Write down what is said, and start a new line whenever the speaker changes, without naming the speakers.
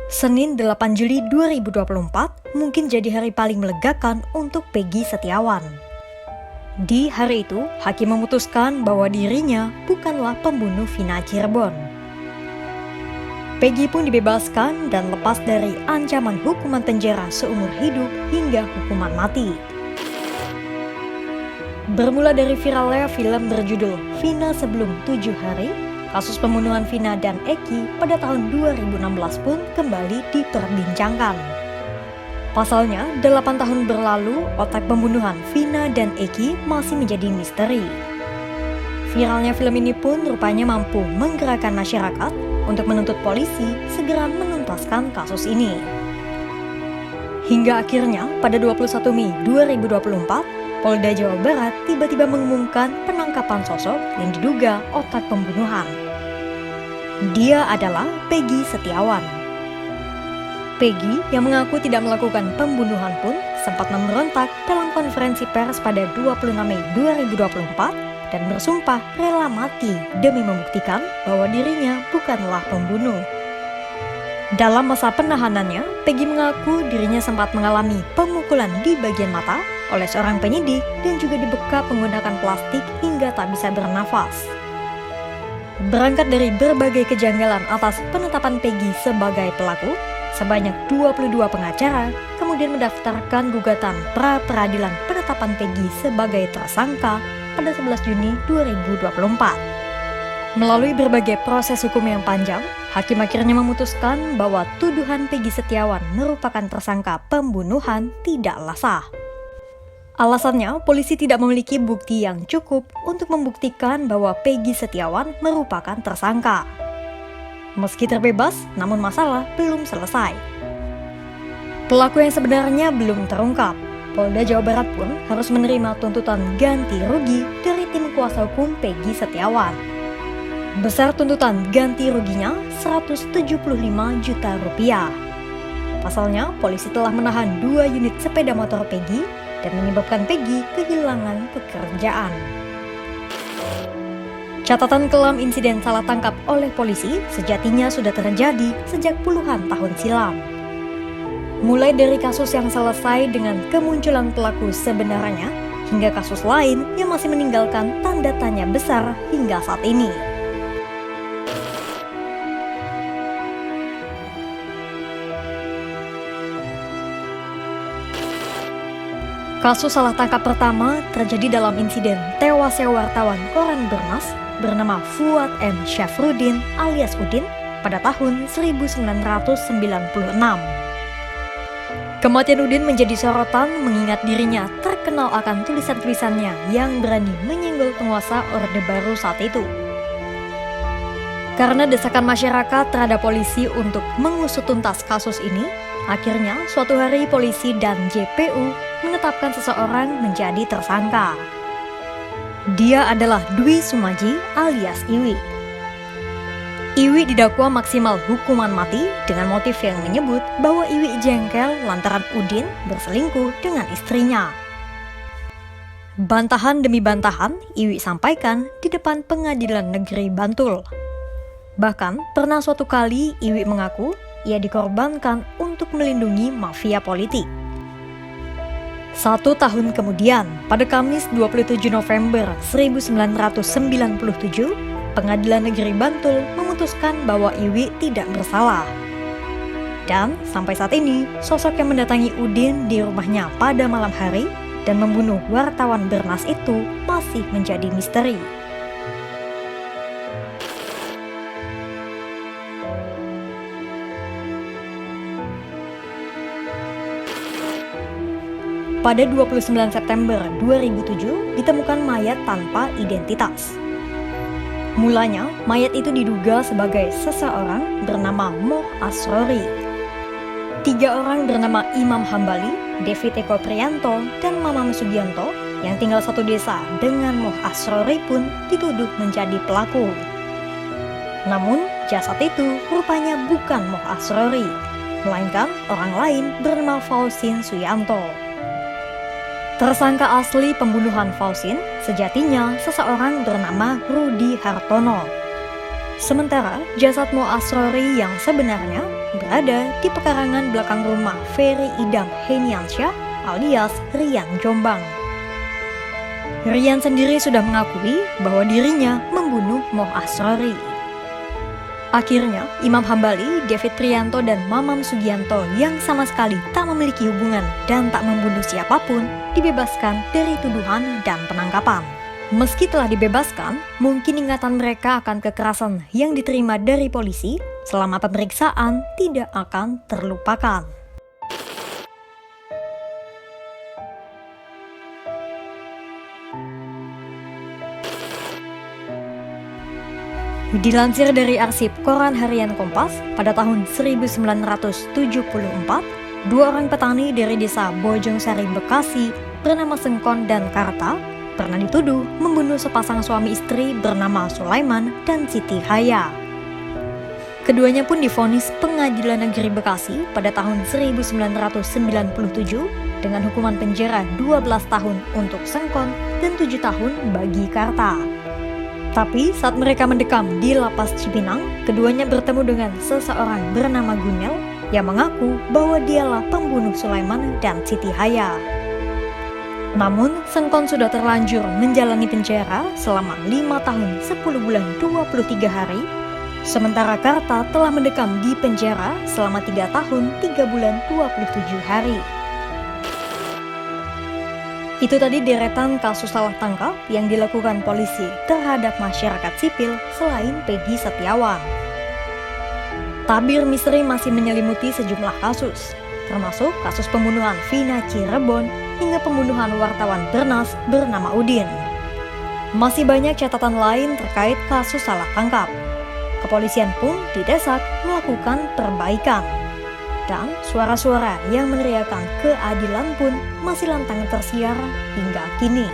Senin 8 Juli 2024 mungkin jadi hari paling melegakan untuk Peggy Setiawan. Di hari itu, hakim memutuskan bahwa dirinya bukanlah pembunuh Vina Cirebon. Peggy pun dibebaskan dan lepas dari ancaman hukuman penjara seumur hidup hingga hukuman mati. Bermula dari viralnya film berjudul Vina Sebelum 7 Hari, kasus pembunuhan Vina dan Eki pada tahun 2016 pun kembali diperbincangkan. Pasalnya, 8 tahun berlalu, otak pembunuhan Vina dan Eki masih menjadi misteri. Viralnya film ini pun rupanya mampu menggerakkan masyarakat untuk menuntut polisi segera menuntaskan kasus ini. Hingga akhirnya, pada 21 Mei 2024, Polda Jawa Barat tiba-tiba mengumumkan penangkapan sosok yang diduga otak pembunuhan. Dia adalah Peggy Setiawan. Peggy yang mengaku tidak melakukan pembunuhan pun sempat memberontak dalam konferensi pers pada 26 Mei 2024 dan bersumpah rela mati demi membuktikan bahwa dirinya bukanlah pembunuh. Dalam masa penahanannya, Peggy mengaku dirinya sempat mengalami pemukulan di bagian mata oleh seorang penyidik dan juga dibekap menggunakan plastik hingga tak bisa bernafas. Berangkat dari berbagai kejanggalan atas penetapan Peggy sebagai pelaku, sebanyak 22 pengacara kemudian mendaftarkan gugatan pra-peradilan penetapan Peggy sebagai tersangka pada 11 Juni 2024. Melalui berbagai proses hukum yang panjang, hakim akhirnya memutuskan bahwa tuduhan Peggy Setiawan merupakan tersangka pembunuhan tidaklah sah. Alasannya, polisi tidak memiliki bukti yang cukup untuk membuktikan bahwa Peggy Setiawan merupakan tersangka. Meski terbebas, namun masalah belum selesai. Pelaku yang sebenarnya belum terungkap. Polda Jawa Barat pun harus menerima tuntutan ganti rugi dari tim kuasa hukum Peggy Setiawan. Besar tuntutan ganti ruginya 175 juta rupiah. Pasalnya, polisi telah menahan 2 unit sepeda motor Peggy dan menyebabkan Peggy kehilangan pekerjaan. Catatan kelam insiden salah tangkap oleh polisi sejatinya sudah terjadi sejak puluhan tahun silam. Mulai dari kasus yang selesai dengan kemunculan pelaku sebenarnya, hingga kasus lain yang masih meninggalkan tanda tanya besar hingga saat ini. Kasus salah tangkap pertama terjadi dalam insiden tewasnya wartawan koran Bernas bernama Fuad M. Syafruddin alias Udin pada tahun 1996. Kematian Udin menjadi sorotan mengingat dirinya terkenal akan tulisan-tulisannya yang berani menyinggol penguasa Orde Baru saat itu. Karena desakan masyarakat terhadap polisi untuk mengusut tuntas kasus ini, akhirnya suatu hari polisi dan JPU menetapkan seseorang menjadi tersangka. Dia adalah Dwi Sumaji alias Iwi. Iwi didakwa maksimal hukuman mati dengan motif yang menyebut bahwa Iwi jengkel lantaran Udin berselingkuh dengan istrinya. Bantahan demi bantahan Iwi sampaikan di depan Pengadilan Negeri Bantul. Bahkan pernah suatu kali Iwi mengaku ia dikorbankan untuk melindungi mafia politik. 1 tahun kemudian, pada Kamis 27 November 1997, Pengadilan Negeri Bantul memutuskan bahwa Iwi tidak bersalah. Dan sampai saat ini, sosok yang mendatangi Udin di rumahnya pada malam hari dan membunuh wartawan Bernas itu masih menjadi misteri. Pada 29 September 2007 ditemukan mayat tanpa identitas. Mulanya, mayat itu diduga sebagai seseorang bernama Moh Asrori. 3 orang bernama Imam Hambali, David Eko Priyanto, dan Mamam Sugianto yang tinggal satu desa dengan Moh Asrori pun dituduh menjadi pelaku. Namun, jasad itu rupanya bukan Moh Asrori, melainkan orang lain bernama Fausin Suyanto. Tersangka asli pembunuhan Fausin sejatinya seseorang bernama Rudi Hartono. Sementara jasad Mo Asrori yang sebenarnya berada di pekarangan belakang rumah Ferry Idam Heniansyah alias Rian Jombang. Rian sendiri sudah mengakui bahwa dirinya membunuh Mo Asrori. Akhirnya, Imam Hambali, David Prianto, dan Mamam Sugianto yang sama sekali tak memiliki hubungan dan tak membunuh siapapun dibebaskan dari tuduhan dan penangkapan. Meski telah dibebaskan, mungkin ingatan mereka akan kekerasan yang diterima dari polisi selama pemeriksaan tidak akan terlupakan. Dilansir dari arsip Koran Harian Kompas, pada tahun 1974, dua orang petani dari desa Bojongsari, Bekasi bernama Sengkon dan Karta pernah dituduh membunuh sepasang suami istri bernama Sulaiman dan Siti Haya. Keduanya pun divonis Pengadilan Negeri Bekasi pada tahun 1997 dengan hukuman penjara 12 tahun untuk Sengkon dan 7 tahun bagi Karta. Tapi saat mereka mendekam di Lapas Cipinang, keduanya bertemu dengan seseorang bernama Gunel yang mengaku bahwa dialah pembunuh Sulaiman dan Siti Haya. Namun, Sengkon sudah terlanjur menjalani penjara selama 5 tahun 10 bulan 23 hari, sementara Karta telah mendekam di penjara selama 3 tahun 3 bulan 27 hari. Itu tadi deretan kasus salah tangkap yang dilakukan polisi terhadap masyarakat sipil selain Peggy Setiawan. Tabir misteri masih menyelimuti sejumlah kasus, termasuk kasus pembunuhan Vina Cirebon hingga pembunuhan wartawan Bernas bernama Udin. Masih banyak catatan lain terkait kasus salah tangkap. Kepolisian pun didesak melakukan perbaikan. Dan suara-suara yang meneriakan keadilan pun masih lantang tersiar hingga kini.